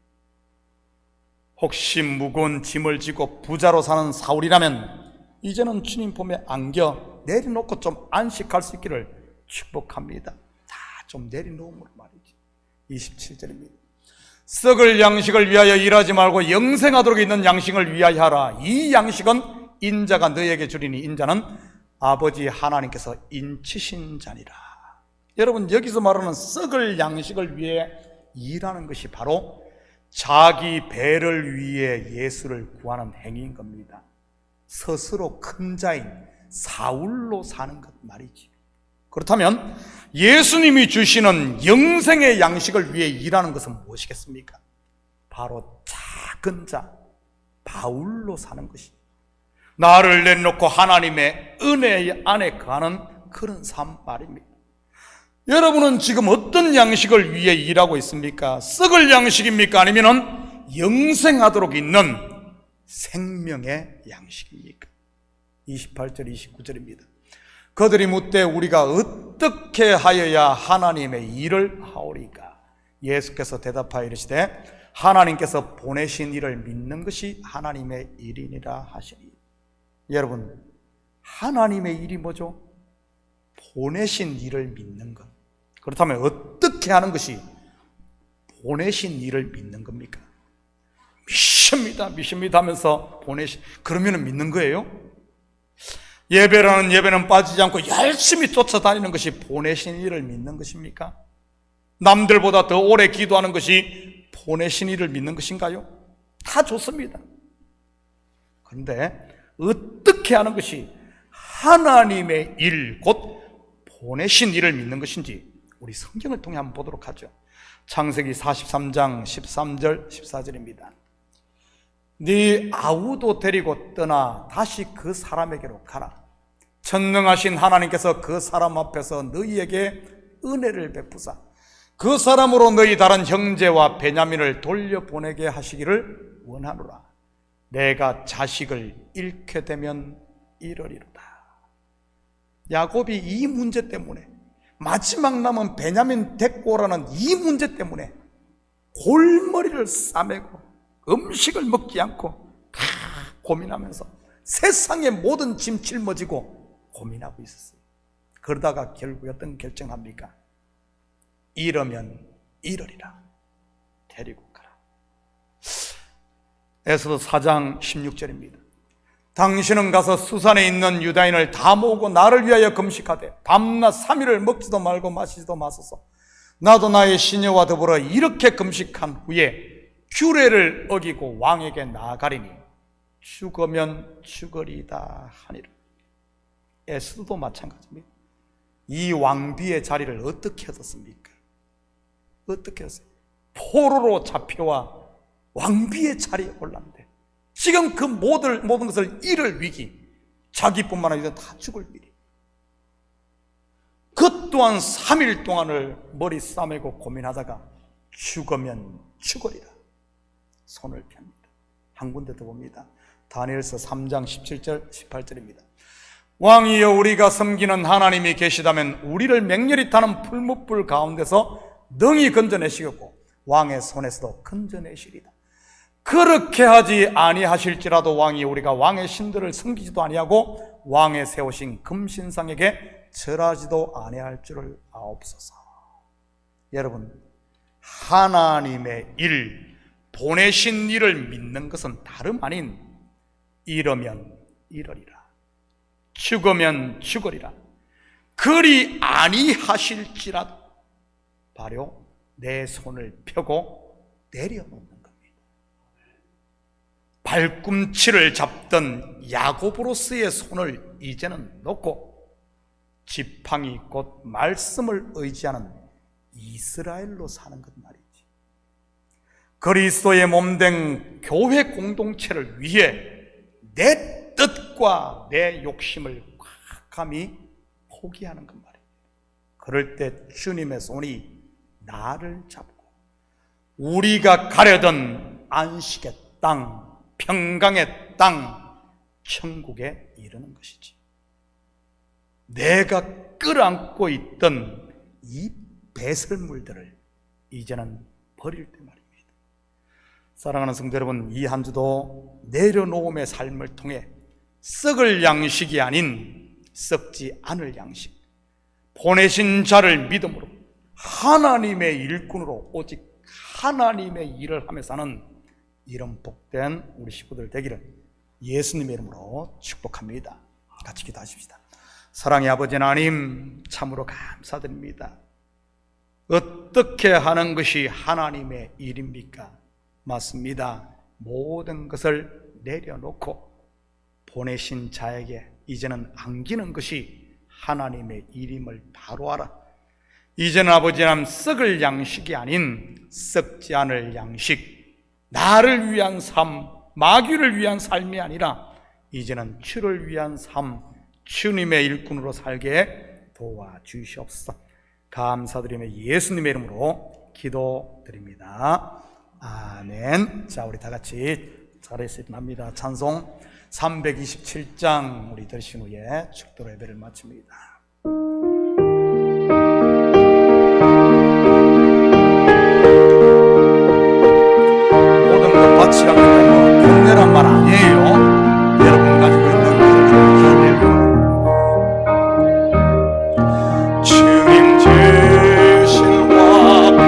Speaker 2: 혹시 무거운 짐을 지고 부자로 사는 사울이라면 이제는 주님 품에 안겨 내려놓고 좀 안식할 수 있기를 축복합니다. 다 좀 내려놓음으로 말이지. 27절입니다. 썩을 양식을 위하여 일하지 말고 영생하도록 있는 양식을 위하여 하라. 이 양식은 인자가 너에게 주리니 인자는 아버지 하나님께서 인치신 자니라. 여러분, 여기서 말하는 썩을 양식을 위해 일하는 것이 바로 자기 배를 위해 예수를 구하는 행위인 겁니다. 스스로 큰 자인 사울로 사는 것 말이지. 그렇다면 예수님이 주시는 영생의 양식을 위해 일하는 것은 무엇이겠습니까? 바로 작은 자 바울로 사는 것이, 나를 내놓고 하나님의 은혜 안에 거하는 그런 삶 말입니다. 여러분은 지금 어떤 양식을 위해 일하고 있습니까? 썩을 양식입니까? 아니면 영생하도록 있는 생명의 양식입니까? 28절 29절입니다. 그들이 묻되 우리가 어떻게 하여야 하나님의 일을 하오리까? 예수께서 대답하여 이르시되 하나님께서 보내신 일을 믿는 것이 하나님의 일이니라 하시니. 여러분, 하나님의 일이 뭐죠? 보내신 일을 믿는 것. 그렇다면 어떻게 하는 것이 보내신 일을 믿는 겁니까? 믿습니다 하면서 그러면 믿는 거예요? 예배라는 예배는 빠지지 않고 열심히 쫓아다니는 것이 보내신 일을 믿는 것입니까? 남들보다 더 오래 기도하는 것이 보내신 일을 믿는 것인가요? 다 좋습니다. 그런데 어떻게 하는 것이 하나님의 일, 곧 보내신 일을 믿는 것인지 우리 성경을 통해 한번 보도록 하죠. 창세기 43장 13절 14절입니다. 네 아우도 데리고 떠나 다시 그 사람에게로 가라. 전능하신 하나님께서 그 사람 앞에서 너희에게 은혜를 베푸사 그 사람으로 너희 다른 형제와 베냐민을 돌려보내게 하시기를 원하노라. 내가 자식을 잃게 되면 이러리로다. 야곱이 이 문제 때문에, 마지막 남은 베냐민 데리고 오라는 이 문제 때문에 골머리를 싸매고 음식을 먹지 않고 다 고민하면서 세상의 모든 짐 짊어지고 고민하고 있었어요. 그러다가 결국 어떤 결정합니까? 이러면 이러리라. 데리고 가라. 에스더 4장 16절입니다. 당신은 가서 수산에 있는 유다인을 다 모으고 나를 위하여 금식하되 밤낮 3일을 먹지도 말고 마시지도 마소서. 나도 나의 시녀와 더불어 이렇게 금식한 후에 규례를 어기고 왕에게 나아가리니 죽으면 죽으리다 하니라. 에스더도 마찬가지입니다. 이 왕비의 자리를 어떻게 얻었습니까? 어떻게 했어요? 포로로 잡혀와 왕비의 자리에 올랐는데 지금 그 모든 것을 잃을 위기, 자기뿐만 아니라 다 죽을 위기. 그 또한 3일 동안을 머리 싸매고 고민하다가 죽으면 죽으리라 손을 펴니다. 한 군데 더 봅니다. 다니엘서 3장 17절 18절입니다. 왕이여 우리가 섬기는 하나님이 계시다면 우리를 맹렬히 타는 풀무불 가운데서 능히 건져내시겠고 왕의 손에서도 건져내시리다. 그렇게 하지 아니하실지라도 왕이 우리가 왕의 신들을 섬기지도 아니하고 왕의 세우신 금신상에게 절하지도 아니할 줄을 아옵소서. 여러분, 하나님의 일, 보내신 일을 믿는 것은 다름 아닌 이러면 이러리라, 죽으면 죽으리라, 그리 아니하실지라도 바로 내 손을 펴고 내려놓는 겁니다. 발꿈치를 잡던 야곱으로서의 손을 이제는 놓고 지팡이 곧 말씀을 의지하는 이스라엘로 사는 것 말이지. 그리스도의 몸된 교회 공동체를 위해 내 뜻과 내 욕심을 꽉감히 포기하는 것 말이에요. 그럴 때 주님의 손이 나를 잡고 우리가 가려던 안식의 땅, 평강의 땅, 천국에 이르는 것이지. 내가 끌어안고 있던 이 배설물들을 이제는 버릴 때 말입니다. 사랑하는 성도 여러분, 이 한 주도 내려놓음의 삶을 통해 썩을 양식이 아닌 썩지 않을 양식, 보내신 자를 믿음으로 하나님의 일꾼으로 오직 하나님의 일을 하며 사는 이런 복된 우리 식구들 되기를 예수님의 이름으로 축복합니다. 같이 기도하십시다. 사랑의 아버지 하나님, 참으로 감사드립니다. 어떻게 하는 것이 하나님의 일입니까? 맞습니다. 모든 것을 내려놓고 보내신 자에게 이제는 안기는 것이 하나님의 일임을 바로 알아. 이제는 아버지 하나님, 썩을 양식이 아닌 썩지 않을 양식, 나를 위한 삶, 마귀를 위한 삶이 아니라 이제는 주를 위한 삶, 주님의 일꾼으로 살게 도와주시옵소서. 감사드리며 예수님의 이름으로 기도드립니다. 아멘. 자, 우리 다 같이 자리에서 일어납니다. 찬송 327장 우리 들으신 후에 축도로 예배를 마칩니다. 모든 것 바치 않는 분내란 말 아니에요. 여러분 가지고 있는 것을 주님 주신 화평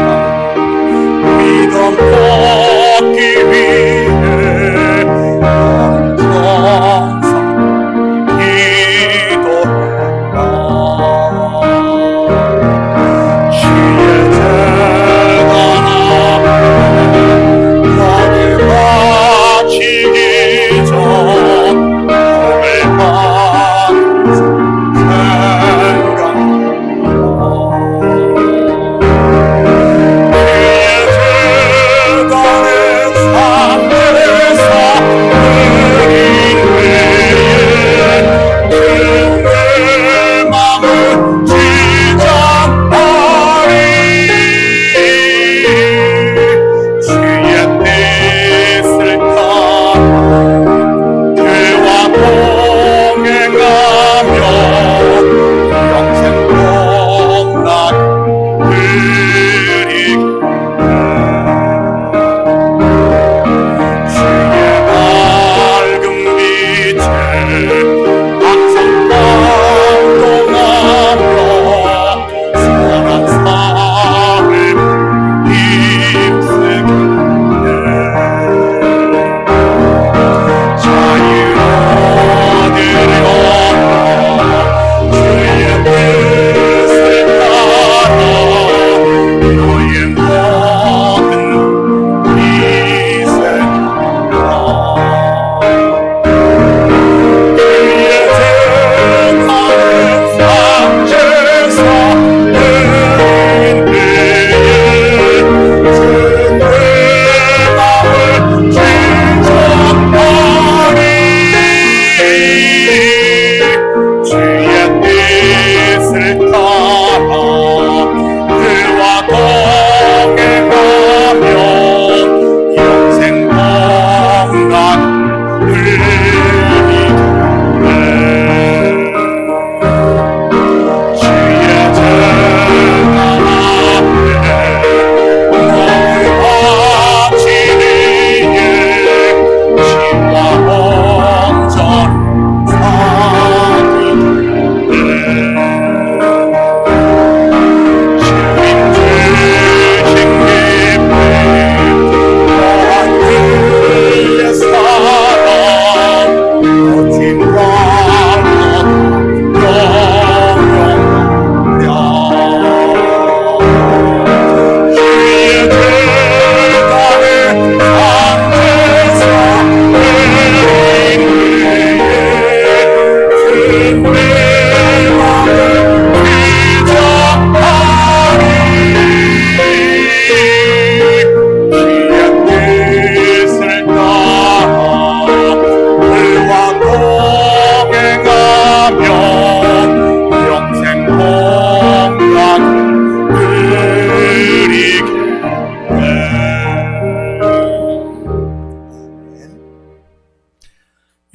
Speaker 2: 믿음 얻기 위해 항상 기도했다. 주의 재단 앞에 나를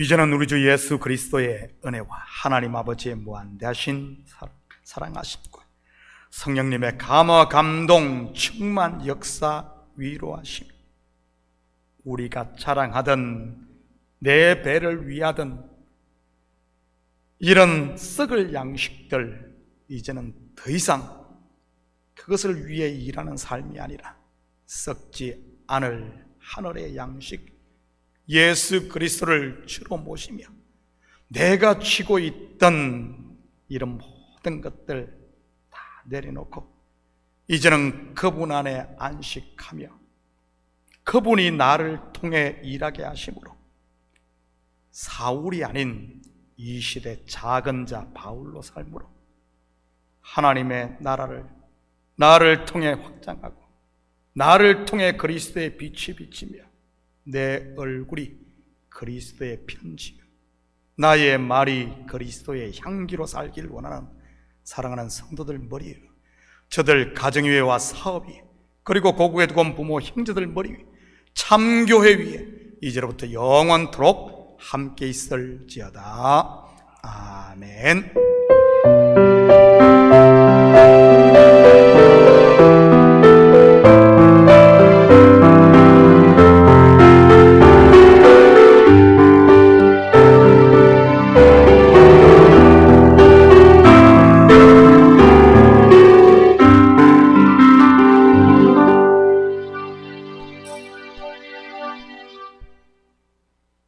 Speaker 2: 이제는 우리 주 예수 그리스도의 은혜와 하나님 아버지의 무한대하신 사랑하심과 성령님의 감화 감동 충만 역사 위로하심, 우리가 자랑하던 내 배를 위하던 이런 썩을 양식들, 이제는 더 이상 그것을 위해 일하는 삶이 아니라 썩지 않을 하늘의 양식 예수 그리스도를 주로 모시며 내가 쥐고 있던 이런 모든 것들 다 내려놓고 이제는 그분 안에 안식하며 그분이 나를 통해 일하게 하심으로 사울이 아닌 이 시대 작은 자 바울로 삶으로 하나님의 나를 통해 확장하고 나를 통해 그리스도의 빛이 비치며 내 얼굴이 그리스도의 편지요 나의 말이 그리스도의 향기로 살기를 원하는 사랑하는 성도들 머리 위에, 저들 가정 위에 와 사업 위에, 그리고 고국에 두고 온 부모 형제들 머리 위에, 참교회 위에 이제로부터 영원토록 함께 있을지어다. 아멘.